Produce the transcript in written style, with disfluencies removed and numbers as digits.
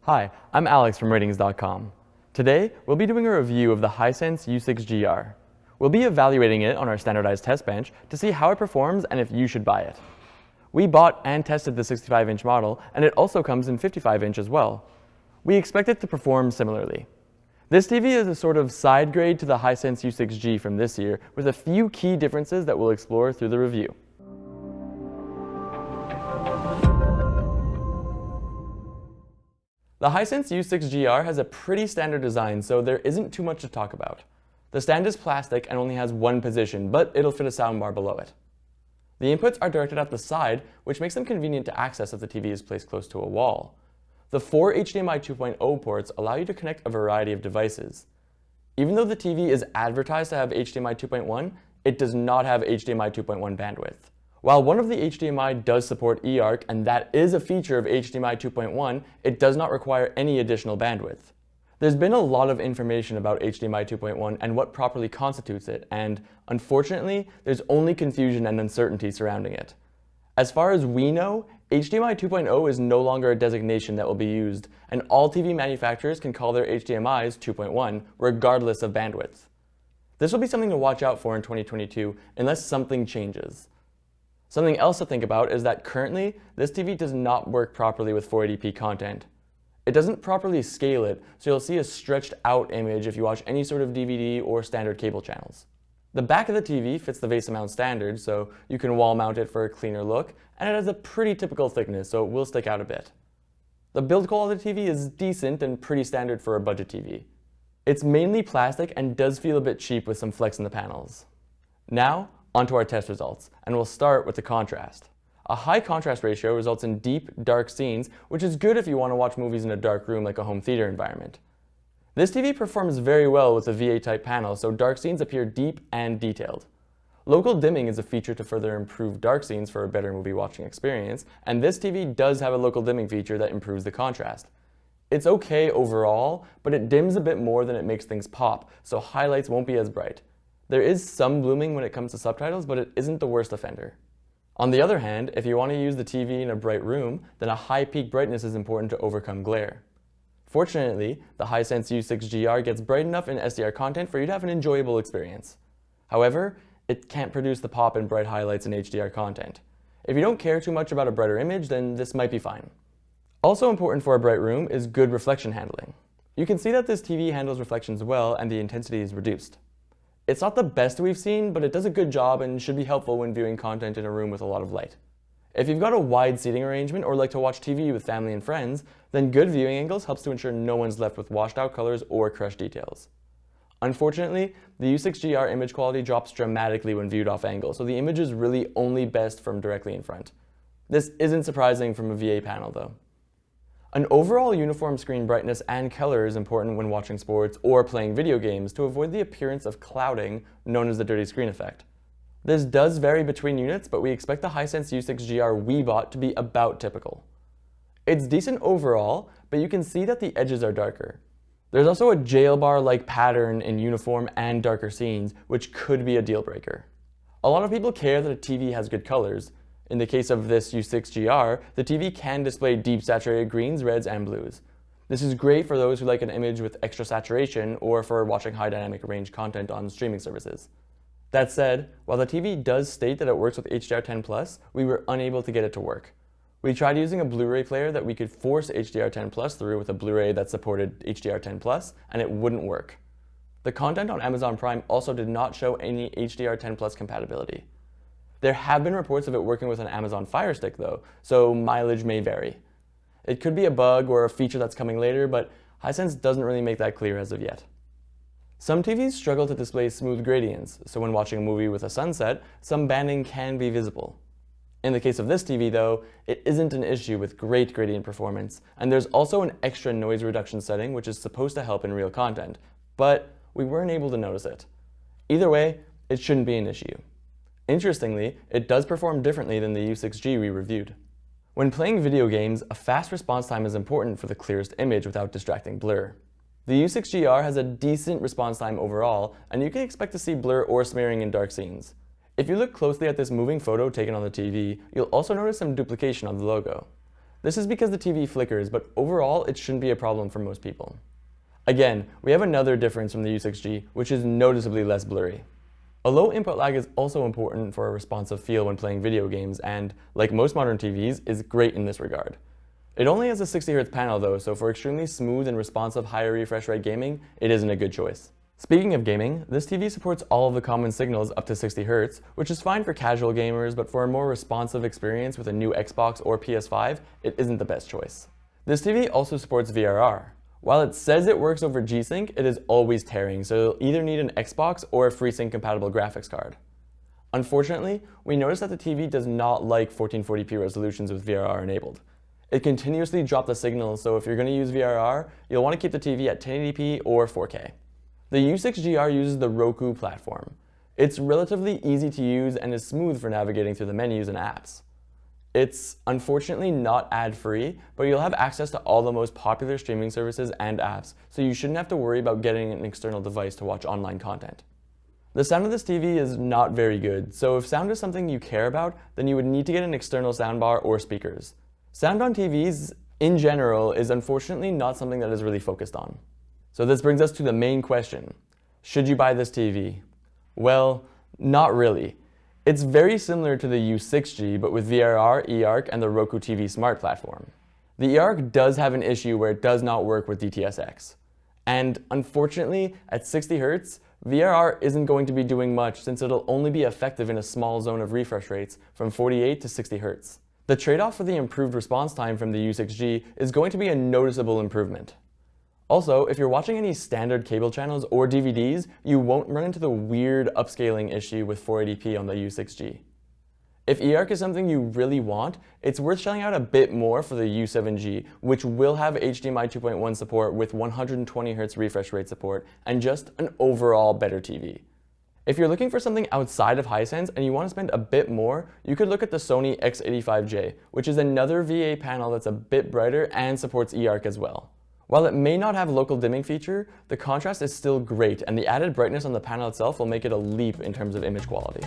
Hi, I'm Alex from RTINGS.com. Today, we'll be doing a review of the Hisense U6GR. We'll be evaluating it on our standardized test bench to see how it performs and if you should buy it. We bought and tested the 65-inch model, and it also comes in 55-inch as well. We expect it to perform similarly. This TV is a sort of side grade to the Hisense U6G from this year, with a few key differences that we'll explore through the review. The Hisense U6GR has a pretty standard design, so there isn't too much to talk about. The stand is plastic and only has one position, but it'll fit a soundbar below it. The inputs are directed at the side, which makes them convenient to access if the TV is placed close to a wall. The 4 HDMI 2.0 ports allow you to connect a variety of devices. Even though the TV is advertised to have HDMI 2.1, it does not have HDMI 2.1 bandwidth. While one of the HDMI does support eARC, and that is a feature of HDMI 2.1, it does not require any additional bandwidth. There's been a lot of information about HDMI 2.1 and what properly constitutes it, and unfortunately, there's only confusion and uncertainty surrounding it. As far as we know, HDMI 2.0 is no longer a designation that will be used, and all TV manufacturers can call their HDMIs 2.1, regardless of bandwidth. This will be something to watch out for in 2022, unless something changes. Something else to think about is that currently, this TV does not work properly with 480p content. It doesn't properly scale it, so you'll see a stretched out image if you watch any sort of DVD or standard cable channels. The back of the TV fits the VESA mount standard, so you can wall mount it for a cleaner look, and it has a pretty typical thickness, so it will stick out a bit. The build quality of the TV is decent and pretty standard for a budget TV. It's mainly plastic and does feel a bit cheap with some flex in the panels. Now, onto our test results, and we'll start with the contrast. A high contrast ratio results in deep, dark scenes, which is good if you want to watch movies in a dark room like a home theater environment. This TV performs very well with a VA-type panel, so dark scenes appear deep and detailed. Local dimming is a feature to further improve dark scenes for a better movie watching experience, and this TV does have a local dimming feature that improves the contrast. It's okay overall, but it dims a bit more than it makes things pop, so highlights won't be as bright. There is some blooming when it comes to subtitles, but it isn't the worst offender. On the other hand, if you want to use the TV in a bright room, then a high peak brightness is important to overcome glare. Fortunately, the Hisense U6GR gets bright enough in SDR content for you to have an enjoyable experience. However, it can't produce the pop and bright highlights in HDR content. If you don't care too much about a brighter image, then this might be fine. Also important for a bright room is good reflection handling. You can see that this TV handles reflections well and the intensity is reduced. It's not the best we've seen, but it does a good job and should be helpful when viewing content in a room with a lot of light. If you've got a wide seating arrangement or like to watch TV with family and friends, then good viewing angles helps to ensure no one's left with washed out colors or crushed details. Unfortunately, the U6GR image quality drops dramatically when viewed off angle, so the image is really only best from directly in front. This isn't surprising from a VA panel though. An overall uniform screen brightness and color is important when watching sports or playing video games to avoid the appearance of clouding known as the dirty screen effect. This does vary between units, but we expect the Hisense U6GR we bought to be about typical. It's decent overall, but you can see that the edges are darker. There's also a jail bar-like pattern in uniform and darker scenes, which could be a deal breaker. A lot of people care that a TV has good colors. In the case of this U6GR, the TV can display deep saturated greens, reds, and blues. This is great for those who like an image with extra saturation or for watching high dynamic range content on streaming services. That said, while the TV does state that it works with HDR10+, we were unable to get it to work. We tried using a Blu-ray player that we could force HDR10+ through with a Blu-ray that supported HDR10+, and it wouldn't work. The content on Amazon Prime also did not show any HDR10+ compatibility. There have been reports of it working with an Amazon Fire Stick though, so mileage may vary. It could be a bug or a feature that's coming later, but Hisense doesn't really make that clear as of yet. Some TVs struggle to display smooth gradients, so when watching a movie with a sunset, some banding can be visible. In the case of this TV though, it isn't an issue with great gradient performance, and there's also an extra noise reduction setting which is supposed to help in real content, but we weren't able to notice it. Either way, it shouldn't be an issue. Interestingly, it does perform differently than the U6G we reviewed. When playing video games, a fast response time is important for the clearest image without distracting blur. The U6GR has a decent response time overall, and you can expect to see blur or smearing in dark scenes. If you look closely at this moving photo taken on the TV, you'll also notice some duplication on the logo. This is because the TV flickers, but overall it shouldn't be a problem for most people. Again, we have another difference from the U6G, which is noticeably less blurry. A low input lag is also important for a responsive feel when playing video games and, like most modern TVs, is great in this regard. It only has a 60Hz panel though, so for extremely smooth and responsive higher refresh rate gaming, it isn't a good choice. Speaking of gaming, this TV supports all of the common signals up to 60Hz, which is fine for casual gamers, but for a more responsive experience with a new Xbox or PS5, it isn't the best choice. This TV also supports VRR. While it says it works over G-Sync, it is always tearing, so you'll either need an Xbox or a FreeSync compatible graphics card. Unfortunately, we noticed that the TV does not like 1440p resolutions with VRR enabled. It continuously drops the signal, so if you're going to use VRR, you'll want to keep the TV at 1080p or 4K. The U6GR uses the Roku platform. It's relatively easy to use and is smooth for navigating through the menus and apps. It's unfortunately not ad-free, but you'll have access to all the most popular streaming services and apps, so you shouldn't have to worry about getting an external device to watch online content. The sound of this TV is not very good, so if sound is something you care about, then you would need to get an external soundbar or speakers. Sound on TVs, in general, is unfortunately not something that is really focused on. So this brings us to the main question. Should you buy this TV? Well, not really. It's very similar to the U6G, but with VRR, eARC, and the Roku TV Smart platform. The eARC does have an issue where it does not work with DTS:X. And unfortunately, at 60Hz, VRR isn't going to be doing much since it'll only be effective in a small zone of refresh rates from 48 to 60Hz. The trade-off for the improved response time from the U6G is going to be a noticeable improvement. Also, if you're watching any standard cable channels or DVDs, you won't run into the weird upscaling issue with 480p on the U6G. If eARC is something you really want, it's worth shelling out a bit more for the U7G, which will have HDMI 2.1 support with 120Hz refresh rate support and just an overall better TV. If you're looking for something outside of Hisense and you want to spend a bit more, you could look at the Sony X85J, which is another VA panel that's a bit brighter and supports eARC as well. While it may not have local dimming feature, the contrast is still great and the added brightness on the panel itself will make it a leap in terms of image quality.